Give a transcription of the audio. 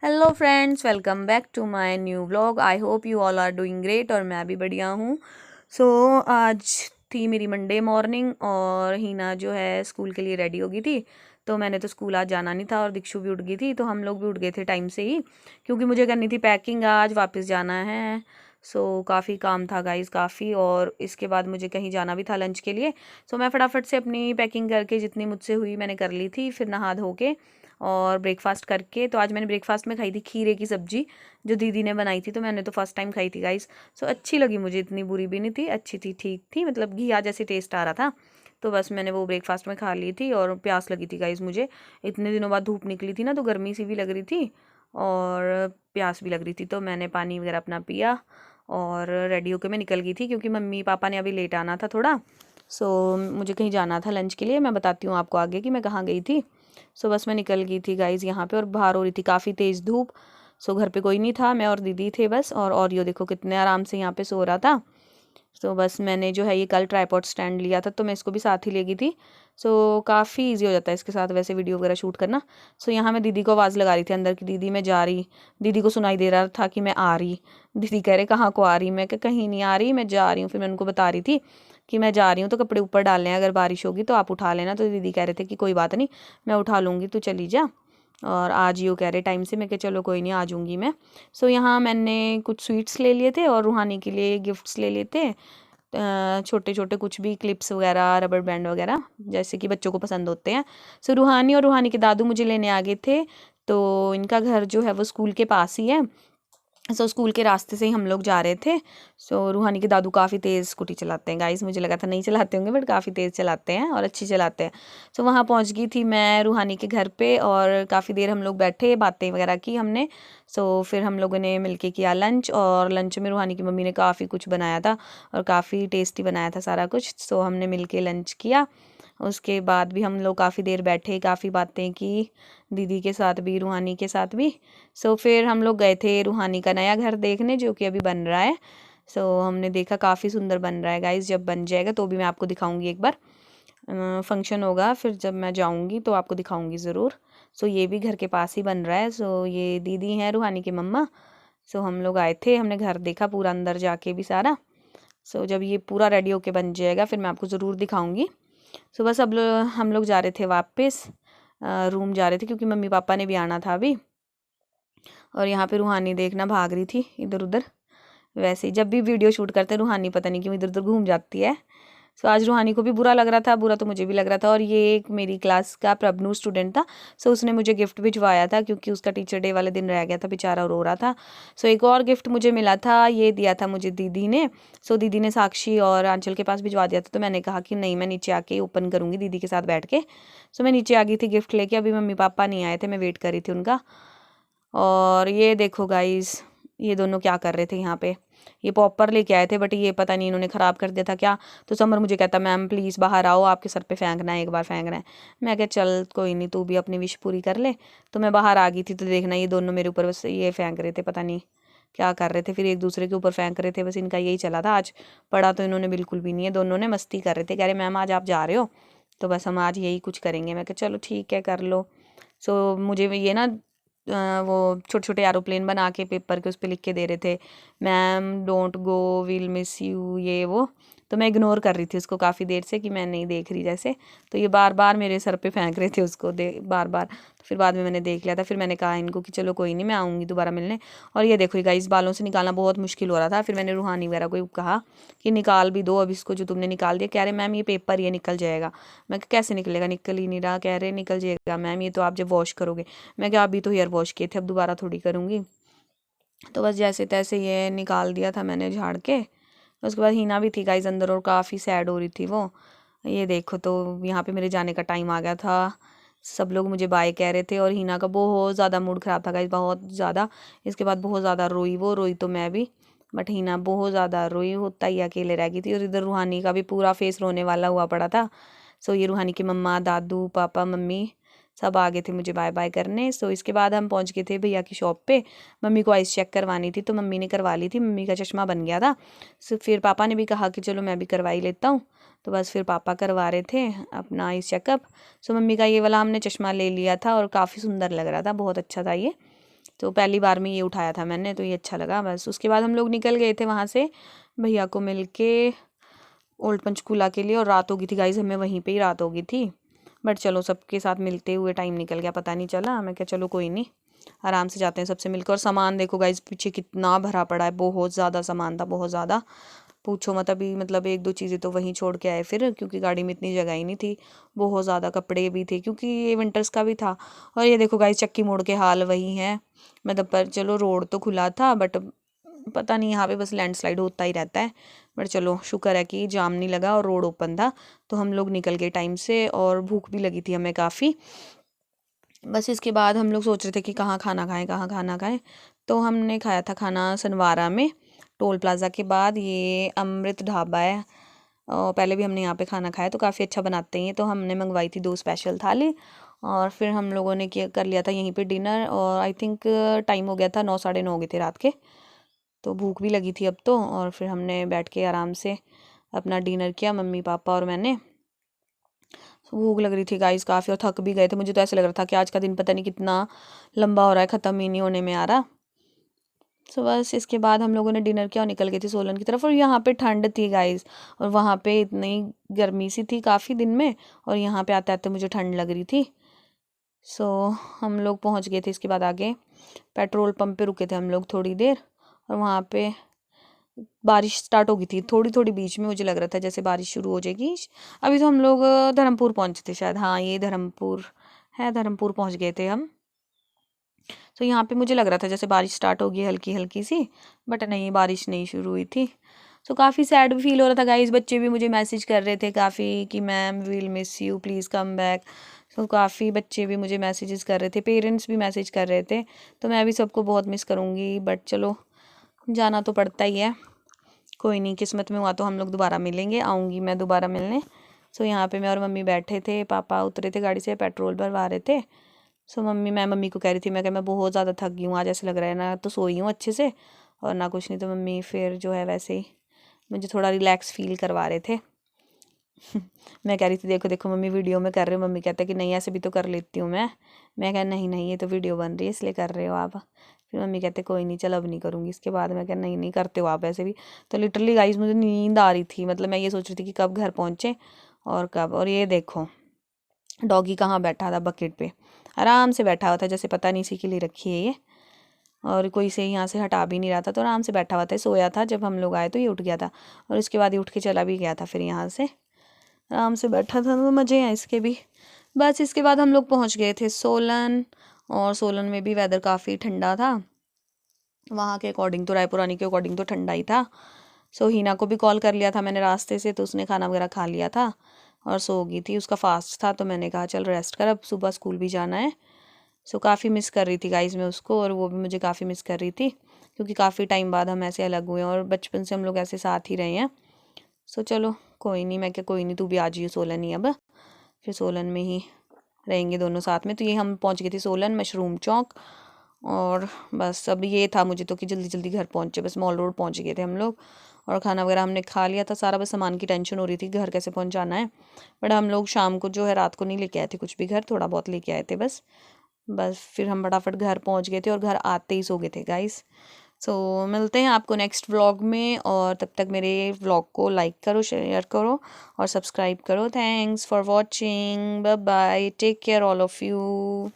Hello friends, welcome back to my new vlog. I hope you all are doing great और मैं भी बढ़िया हूँ। सो आज थी मेरी मंडे मॉर्निंग और हीना जो है स्कूल के लिए रेडी हो गई थी। तो मैंने तो स्कूल आज जाना नहीं था और दीक्षु भी उठ गई थी, तो हम लोग भी उठ गए थे टाइम से ही, क्योंकि मुझे करनी थी पैकिंग, आज वापस जाना है। सो काफ़ी काम था गाइस, काफ़ी। और इसके बाद मुझे कहीं जाना भी था लंच के लिए। सो मैं फटाफट से अपनी पैकिंग करके जितनी मुझसे हुई मैंने कर ली थी, फिर नहा धो के और ब्रेकफास्ट करके। तो आज मैंने ब्रेकफास्ट में खाई थी खीरे की सब्जी जो दीदी ने बनाई थी, तो मैंने तो फर्स्ट टाइम खाई थी गाइस। सो अच्छी लगी मुझे, इतनी बुरी भी नहीं थी, अच्छी थी, ठीक थी, मतलब घिया जैसे टेस्ट आ रहा था। तो बस मैंने वो ब्रेकफास्ट में खा ली थी और प्यास लगी थी गाइस मुझे। इतने दिनों बाद धूप निकली थी ना, तो गर्मी सी भी लग रही थी और प्यास भी लग रही थी, तो मैंने पानी वगैरह अपना पिया और रेडी होकर मैं निकल गई थी, क्योंकि मम्मी पापा ने अभी लेट आना था थोड़ा। सो मुझे कहीं जाना था लंच के लिए। मैं बताती हूँ आपको आगे कि मैं कहाँ गई थी। सो बस मैं निकल गई थी गाइज़ यहाँ पे, और बाहर हो रही थी काफ़ी तेज़ धूप। सो घर पे कोई नहीं था, मैं और दीदी थे बस। और यो देखो कितने आराम से यहाँ पे सो रहा था। सो बस मैंने जो है ये कल ट्राइपॉड स्टैंड लिया था, तो मैं इसको भी साथ ही ले गई थी। सो काफ़ी इजी हो जाता है इसके साथ वैसे वीडियो वगैरह शूट करना। सो यहाँ मैं दीदी को आवाज़ लगा रही थी अंदर की, दीदी मैं जा रही। दीदी को सुनाई दे रहा था कि मैं आ रही। दीदी कह रहे कहाँ को आ रही, मैं क्या कहीं नहीं आ रही, मैं जा रही हूँ। फिर मैं उनको बता रही थी कि मैं जा रही हूँ, तो कपड़े ऊपर डाल लें, अगर बारिश होगी तो आप उठा लेना। तो दीदी कह रहे थे कि कोई बात नहीं, मैं उठा लूँगी, तू चली जा। और आज यूँ कह रहे टाइम से, मैं कह चलो कोई नहीं, आ जाऊँगी मैं। सो यहाँ मैंने कुछ स्वीट्स ले लिए थे और रूहानी के लिए गिफ्ट्स ले लिए थे, छोटे छोटे कुछ भी क्लिप्स वगैरह, रबर बैंड वगैरह, जैसे कि बच्चों को पसंद होते हैं। सो रूहानी और रूहानी के दादू मुझे लेने आ गए थे। तो इनका घर जो है वो स्कूल के पास ही है। सो स्कूल के रास्ते से ही हम लोग जा रहे थे। सो रूहानी के दादू काफ़ी तेज़ स्कूटी चलाते हैं गाइस, मुझे लगा था नहीं चलाते होंगे, बट काफ़ी तेज़ चलाते हैं और अच्छी चलाते हैं। सो वहाँ पहुँच गई थी मैं रूहानी के घर पे, और काफ़ी देर हम लोग बैठे, बातें वगैरह की हमने। सो फिर हम लोगों ने मिलके किया लंच, और लंच में रूहानी की मम्मी ने काफ़ी कुछ बनाया था और काफ़ी टेस्टी बनाया था सारा कुछ। सो हमने मिलके लंच किया। उसके बाद भी हम लोग काफ़ी देर बैठे, काफ़ी बातें की, दीदी के साथ भी, रूहानी के साथ भी। सो फिर हम लोग गए थे रूहानी का नया घर देखने, जो कि अभी बन रहा है। सो हमने देखा काफ़ी सुंदर बन रहा है गाइस। जब बन जाएगा तो भी मैं आपको दिखाऊंगी एक बार, फंक्शन होगा फिर जब मैं जाऊंगी तो आपको दिखाऊंगी ज़रूर। सो ये भी घर के पास ही बन रहा है। सो ये दीदी हैं रूहानी की मम्मा। सो हम लोग आए थे, हमने घर देखा पूरा अंदर जाके भी सारा। सो जब ये पूरा रेडी होके बन जाएगा फिर मैं आपको ज़रूर दिखाऊंगी। सो बस अब हम लोग जा रहे थे वापस, रूम जा रहे थे, क्योंकि मम्मी पापा ने भी आना था अभी। और यहाँ पे रूहानी देखना भाग रही थी इधर उधर। वैसे ही जब भी वीडियो शूट करते हैं रूहानी पता नहीं क्यों इधर उधर घूम जाती है। सो आज रूहानी को भी बुरा लग रहा था, बुरा तो मुझे भी लग रहा था। और ये एक मेरी क्लास का प्रभनूर स्टूडेंट था। सो उसने मुझे गिफ्ट भिजवाया था, क्योंकि उसका टीचर डे वाले दिन रह गया था बेचारा, रो रहा था। सो एक और गिफ्ट मुझे मिला था, ये दिया था मुझे दीदी ने। सो दीदी ने साक्षी और आंचल के पास भिजवा दिया था, तो मैंने कहा कि नहीं, मैं नीचे आके ओपन करूँगी दीदी के साथ बैठ के। सो मैं नीचे आ गई थी गिफ्ट लेके, अभी मम्मी पापा नहीं आए थे, मैं वेट कर रही थी उनका। और ये देखो गाइस, ये दोनों क्या कर रहे थे यहाँ पे। ये पॉपर लेके आए थे, बट ये पता नहीं इन्होंने ख़राब कर दिया था क्या। तो समर मुझे कहता मैम प्लीज़ बाहर आओ, आपके सर पे फेंकना है, एक बार फेंकना है। मैं क्या चल कोई नहीं, तू भी अपनी विश पूरी कर ले। तो मैं बाहर आ गई थी, तो देखना ये दोनों मेरे ऊपर बस ये फेंक रहे थे, पता नहीं क्या कर रहे थे, फिर एक दूसरे के ऊपर फेंक रहे थे, बस इनका यही चला था आज। पढ़ा तो इन्होंने बिल्कुल भी नहीं है, दोनों ने मस्ती कर रहे थे, कह रहे मैम आज आप जा रहे हो तो बस हम आज यही कुछ करेंगे। मैं कहा चलो ठीक है कर लो। सो मुझे ये ना वो छोटे छोटे एरोप्लेन बना के पेपर के उस पर लिख के दे रहे थे, ma'am don't go, will miss you, ये वो। तो मैं इग्नोर कर रही थी उसको काफ़ी देर से, कि मैं नहीं देख रही जैसे। तो ये बार बार मेरे सर पे फेंक रहे थे उसको, दे बार बार। तो फिर बाद में मैंने देख लिया था, फिर मैंने कहा इनको कि चलो कोई नहीं, मैं आऊँगी दोबारा मिलने। और ये देखो गाइस, बालों से निकालना बहुत मुश्किल हो रहा था। फिर मैंने रूहानी वगैरह को कहा कि निकाल भी दो अब इसको, जो तुमने निकाल दिया। कह रहे मैम ये पेपर ये निकल जाएगा। मैं कहा कैसे निकलेगा, निकल ही नहीं रहा। कह रहे निकल जाएगा मैम, ये तो आप जब वॉश करोगे। मैं क्या अभी तो हेयर वॉश किए थे, अब दोबारा थोड़ी करूँगी। तो बस जैसे तैसे ये निकाल दिया था मैंने झाड़ के। उसके बाद हीना भी थी गाइस अंदर, और काफ़ी सैड हो रही थी वो। ये देखो, तो यहाँ पे मेरे जाने का टाइम आ गया था। सब लोग मुझे बाय कह रहे थे, और हीना का बहुत ज़्यादा मूड ख़राब था गाइस, बहुत ज़्यादा। इसके बाद बहुत ज़्यादा रोई वो, रोई तो मैं भी, बट हीना बहुत ज़्यादा रोई, होता ही अकेले रह गई थी। और इधर रूहानी का भी पूरा फेस रोने वाला हुआ पड़ा था। सो ये रूहानी की मम्मा, दादू, पापा, मम्मी सब आ गए थे मुझे बाय बाय करने। सो इसके बाद हम पहुंच गए थे भैया की शॉप पे। मम्मी को आइस चेक करवानी थी, तो मम्मी ने करवा ली थी, मम्मी का चश्मा बन गया था। सो फिर पापा ने भी कहा कि चलो मैं भी करवा ही लेता हूँ। तो बस फिर पापा करवा रहे थे अपना आइस चेकअप। सो मम्मी का ये वाला हमने चश्मा ले लिया था, और काफ़ी सुंदर लग रहा था, बहुत अच्छा था ये। तो पहली बार में ये उठाया था मैंने, तो ये अच्छा लगा। बस उसके बाद हम लोग निकल गए थे वहाँ से भैया को मिल के ओल्ड पंचकूला के लिए, और रात हो गई थी गाइज, हमें वहीं पे ही रात हो गई थी। बट चलो सबके साथ मिलते हुए टाइम निकल गया, पता नहीं चला। मैं क्या चलो कोई नहीं, आराम से जाते हैं सबसे मिलकर। और सामान देखो गाइज पीछे कितना भरा पड़ा है, बहुत ज़्यादा सामान था, बहुत ज़्यादा, पूछो मत। अभी मतलब एक दो चीज़ें तो वहीं छोड़ के आए फिर, क्योंकि गाड़ी में इतनी जगह ही नहीं थी। बहुत ज़्यादा कपड़े भी थे क्योंकि ये विंटर्स का भी था। और ये देखो गाइज चक्की मोड़ के हाल वही है, मतलब पर चलो रोड तो खुला था, बट पता नहीं यहाँ पे बस लैंडस्लाइड होता ही रहता है। बट चलो शुक्र है कि जाम नहीं लगा और रोड ओपन था, तो हम लोग निकल गए टाइम से। और भूख भी लगी थी हमें काफ़ी। बस इसके बाद हम लोग सोच रहे थे कि कहाँ खाना खाएं, कहाँ खाना खाएं। तो हमने खाया था खाना सनवारा में, टोल प्लाज़ा के बाद। ये अमृत ढाबा है, और पहले भी हमने यहाँ पे खाना खाया, तो काफ़ी अच्छा बनाते हैं। तो हमने मंगवाई थी 2 स्पेशल थाली, और फिर हम लोगों ने किया कर लिया था यहीं पे डिनर। और आई थिंक टाइम हो गया था 9 साढ़े 9 हो गए थे रात के, तो भूख भी लगी थी अब तो। और फिर हमने बैठ के आराम से अपना डिनर किया, मम्मी पापा और मैंने। भूख लग रही थी गाइस काफ़ी, और थक भी गए थे। मुझे तो ऐसे लग रहा था कि आज का दिन पता नहीं कितना लंबा हो रहा है, ख़त्म ही नहीं होने में आ रहा। सो बस इसके बाद हम लोगों ने डिनर किया और निकल गए थे सोलन की तरफ। और यहाँ पे ठंड थी गाइस, और वहाँ पे इतनी गर्मी सी थी काफ़ी दिन में, और यहाँ पे आते आते मुझे ठंड लग रही थी। सो हम लोग पहुँच गए थे इसके बाद आगे। पेट्रोल पंप पे रुके थे हम लोग थोड़ी देर, और वहाँ पे बारिश स्टार्ट हो गई थी थोड़ी थोड़ी, बीच में मुझे लग रहा था जैसे बारिश शुरू हो जाएगी। अभी तो हम लोग धर्मपुर पहुँचे थे शायद, हाँ ये धर्मपुर है, धर्मपुर पहुँच गए थे हम। तो यहाँ पे मुझे लग रहा था जैसे बारिश स्टार्ट होगी हल्की हल्की सी, बट नहीं, बारिश नहीं शुरू हुई थी। तो काफ़ी सैड भी फील हो रहा था गाइस। बच्चे भी मुझे मैसेज कर रहे थे काफ़ी कि ma'am will miss you, please come back. तो काफ़ी बच्चे भी मुझे मैसेजेस कर रहे थे, पेरेंट्स भी मैसेज कर रहे थे। तो मैं भी सबको बहुत मिस करूँगी, बट चलो जाना तो पड़ता ही है। कोई नहीं, किस्मत में हुआ तो हम लोग दोबारा मिलेंगे, आऊँगी मैं दोबारा मिलने। सो यहाँ पे मैं और मम्मी बैठे थे, पापा उतरे थे गाड़ी से, पेट्रोल भरवा रहे थे। सो मैं मम्मी को कह रही थी, मैं बहुत ज़्यादा थक गई हूँ आज, ऐसे लग रहा है ना तो सोई हूँ अच्छे से और ना कुछ नहीं। तो मम्मी फिर जो है वैसे ही मुझे थोड़ा रिलैक्स फील करवा रहे थे। मैं कह रही थी देखो देखो मम्मी वीडियो में कर रहे हो। मम्मी कहते कि नहीं ऐसे भी तो कर लेती हूँ मैं कहा नहीं नहीं ये तो वीडियो बन रही है इसलिए कर रहे हो आप। फिर मम्मी कहते कोई नहीं चल अब नहीं करूँगी इसके बाद। मैं कहा नहीं नहीं करते हो आप ऐसे भी। तो लिटरली गाइस मुझे नींद आ रही थी, मतलब मैं ये सोच रही थी कि कब घर पहुँचे और कब। और ये देखो डॉगी कहाँ बैठा था, बकेट पे आराम से बैठा हुआ था, जैसे पता नहीं इसी के लिए रखी है ये, और कोई से यहाँ से हटा भी नहीं रहा था। तो आराम से बैठा हुआ था, सोया था। जब हम लोग आए तो ये उठ गया था, और इसके बाद ये उठ के चला भी गया था। फिर यहाँ से आराम से बैठा था, तो मज़े हैं इसके भी। बस इसके बाद हम लोग पहुँच गए थे सोलन, और सोलन में भी वेदर काफ़ी ठंडा था वहाँ के अकॉर्डिंग, तो रायपुरानी के अकॉर्डिंग तो ठंडा ही था। सो हीना को भी कॉल कर लिया था मैंने रास्ते से, तो उसने खाना वगैरह खा लिया था और सो गई थी। उसका फास्ट था, तो मैंने कहा चल रेस्ट कर, अब सुबह स्कूल भी जाना है। सो काफ़ी मिस कर रही थी गाइज मैं उसको, और वो भी मुझे काफ़ी मिस कर रही थी, क्योंकि काफ़ी टाइम बाद हम ऐसे अलग हुए हैं, और बचपन से हम लोग ऐसे साथ ही रहे हैं। सो चलो कोई नहीं, मैं क्या कोई नहीं, तू भी आ जाइए सोलन ही अब, फिर सोलन में ही रहेंगे दोनों साथ में। तो ये हम पहुंच गए थे सोलन मशरूम चौक, और बस अब ये था मुझे तो कि जल्दी जल्दी घर पहुंचे, बस मॉल रोड पहुंच गए थे हम लोग। और खाना वगैरह हमने खा लिया था सारा, बस सामान की टेंशन हो रही थी घर कैसे पहुंचाना है। बट हम लोग शाम को जो है रात को नहीं लेके आए थे कुछ भी घर, थोड़ा बहुत लेके आए थे बस। बस फिर हम फटाफट घर पहुंच गए थे, और घर आते ही सो गए थे गाइस। सो मिलते हैं आपको नेक्स्ट व्लॉग में, और तब तक मेरे व्लॉग को लाइक करो, शेयर करो और सब्सक्राइब करो। Thanks for watching, bye bye, take care all of you.